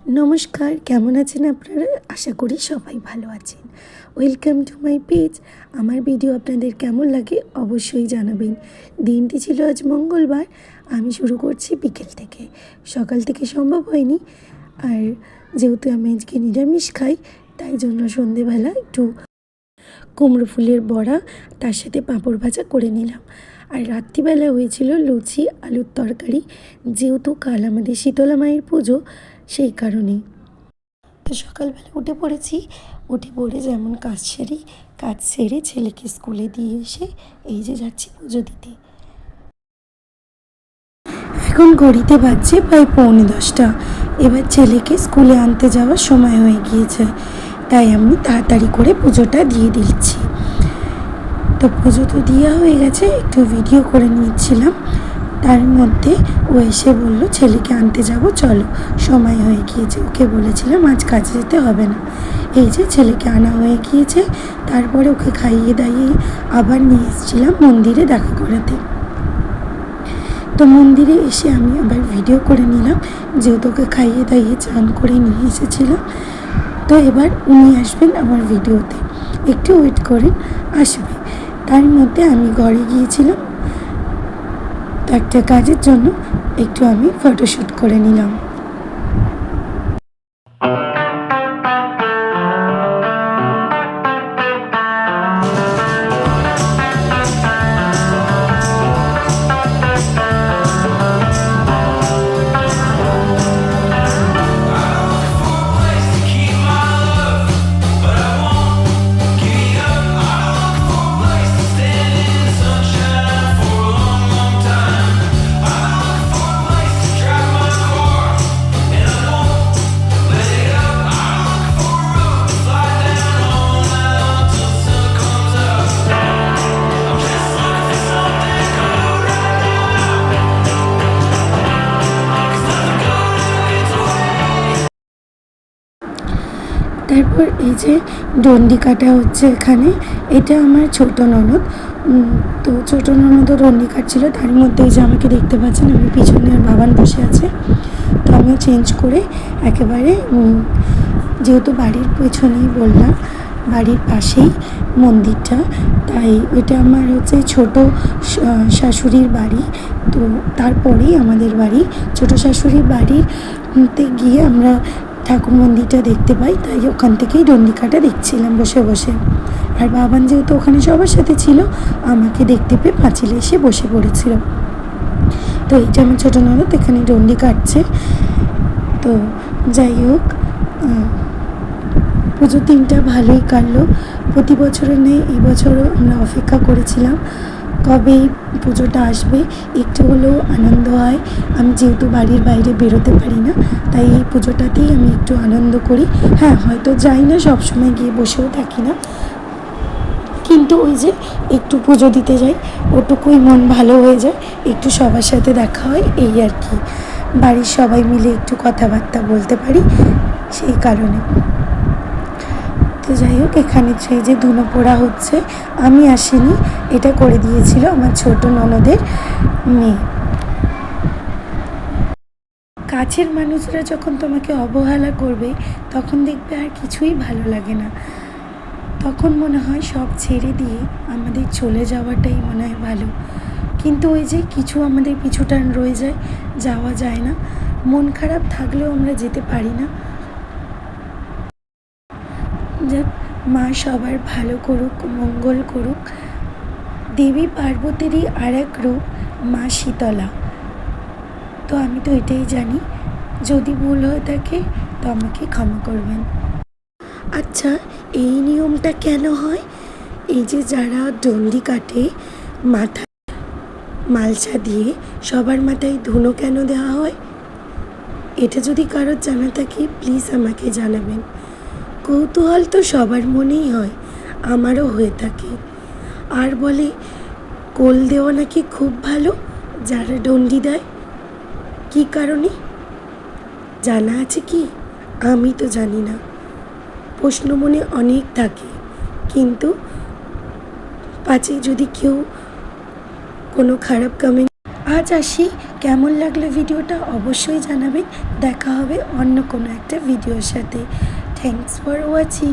নমস্কার, কেমন আছেন আপনারা? আশা করি সবাই ভালো আছেন। Welcome to my page. আমার ভিডিও আপনাদের কেমন লাগে অবশ্যই জানাবেন। দিনটি ছিল আজ মঙ্গলবার। আমি শুরু করছি বিকেল থেকে। সকাল থেকে সম্ভব হয়নি। আর যেহেতু আমি আজকে নিরামিষ খাই, তাই জন্য সন্ধেবেলা একটু কুমড়ো ফুলের বড়া, তার সাথে পাঁপড় ভাজা করে নিলাম। আর রাত্রিবেলা হয়েছিল লুচি আলুর তরকারি, যেহেতু কাল আমাদের শীতলা মায়ের পুজো, সেই কারণেই। তো সকালবেলা উঠে পড়েছি। উঠে পড়ে যেমন কাজ সেরে ছেলেকে স্কুলে দিয়ে এসে এই যে যাচ্ছি পুজো দিতে। এখন ঘড়িতে বাজছে প্রায় 9:45। এবার ছেলেকে স্কুলে আনতে যাওয়ার সময় হয়ে গিয়েছে, তাই আমি তাড়াতাড়ি করে পুজোটা দিয়ে দিচ্ছি। তো পুজো তো দেওয়া হয়ে গেছে, একটু ভিডিও করে নিচ্ছিলাম। তার মধ্যে ও এসে বলল, ছেলেকে আনতে যাব, চলো, সময় হয়ে গিয়েছে। ওকে বলেছিলাম আজ কাজে যেতে হবে না। এই যে ছেলেকে আনা হয়ে গিয়েছে। তারপরে ওকে খাইয়ে দাইয়ে আবার নিয়ে এসেছিলাম মন্দিরে দেখা করাতে। তো মন্দিরে এসে আমি আবার ভিডিও করে নিলাম, যেহেতু ওকে খাইয়ে দাইয়ে চান করে নিয়ে এসেছিলাম। তো এবার উনি আসবেন আমার ভিডিওতে, একটু ওয়েট করেন, আসবে। তার মধ্যে আমি ঘরে গিয়েছিলাম একটা কাজের জন্য, একটু আমি ফটোশ্যুট করে নিলাম। তারপর এই যে ডন্ডি কাটা হচ্ছে এখানে। এটা আমার ছোট ননদ। তো ছোটো ননদও ডন্ডি কাটছিল। তার মধ্যে এই যে আমাকে দেখতে পাচ্ছেন, আমি পিছনে আর বাবান বসে আছে। তো আমিও চেঞ্জ করে একেবারে, যেহেতু বাড়ির পেছনেই বললাম, বাড়ির পাশেই মন্দিরটা, তাই ওইটা আমার হচ্ছে ছোট শাশুড়ির বাড়ি। তো তারপরেই আমাদের বাড়ি। ছোট শাশুড়ির বাড়িতে গিয়ে আমরা ঠাকুর মন্দিরটা দেখতে পাই, তাই ওখান থেকেই ডন্ডিকাটা দেখছিলাম বসে বসে। আর বাবান যেহেতু ওখানে সবার সাথে ছিল, আমাকে দেখতে পেয়ে পাঁচিলে এসে বসে পড়েছিল। তো এইটা আমার ছোটো ননদ এখানে ডন্ডি কাটছে। তো যাই হোক, পুজোর দিনটা ভালোই কাটলো। প্রতি বছরও নেই, এই বছরও আমরা অপেক্ষা করেছিলাম কবে এই পুজোটা আসবে, একটু হলেও আনন্দ হয়। আমি যেহেতু বাড়ির বাইরে বেরোতে পারি না, তাই এই পুজোটাতেই আমি একটু আনন্দ করি। হ্যাঁ, হয়তো যাই না, সবসময় গিয়ে বসেও থাকি না, কিন্তু ওই যে একটু পুজো দিতে যাই, ওটুকুই মন ভালো হয়ে যায়। একটু সবার সাথে দেখা হয়, এই আর কি। বাড়ির সবাই মিলে একটু কথাবার্তা বলতে পারি, সেই কারণে। তো যাই হোক, এখানে সেই যে ধুনো পোড়া হচ্ছে, আমি আসিনি, এটা করে দিয়েছিল আমার ছোট ননদের মেয়ে। কাছের মানুষরা যখন তোমাকে অবহেলা করবে, তখন দেখবে আর কিছুই ভালো লাগে না। তখন মনে হয় সব ছেড়ে দিয়ে আমাদের চলে যাওয়াটাই মনে হয় ভালো। কিন্তু ওই যে কিছু আমাদের পিছুটান রয়ে যায়, যাওয়া যায় না। মন খারাপ থাকলেও আমরা যেতে পারি না। যাক, মা সবার ভালো করুক, মঙ্গল করুক। দেবী পার্বতীরই আর এক রূপ মা শীতলা। তো আমি তো এটাই জানি। যদি ভুল হয়ে থাকে তো আমাকে ক্ষমা করবেন। আচ্ছা, এই নিয়মটা কেন হয়? এই যে যারা ডন্ডি কাটে, মাথায় মালসা দিয়ে সবার মাথায় ধুনো কেন দেওয়া হয়? এটা যদি কারোর জানা থাকে প্লিজ আমাকে জানাবেন। কৌতূহল তো সবার মনেই হয়, আমারও হয়ে থাকে। আর বলে কোল দেওয়া নাকি খুব ভালো যারা ডন্ডি দেয়। কী কারণে জানা আছে কি? আমি তো জানি না। প্রশ্ন মনে অনেক থাকে, কিন্তু পাছে যদি কেউ কোনো খারাপ কমেন্ট। আজ আসি কেমন লাগলো ভিডিওটা অবশ্যই জানাবেন। দেখা হবে অন্য কোনো একটা ভিডিওর সাথে। Thanks for watching.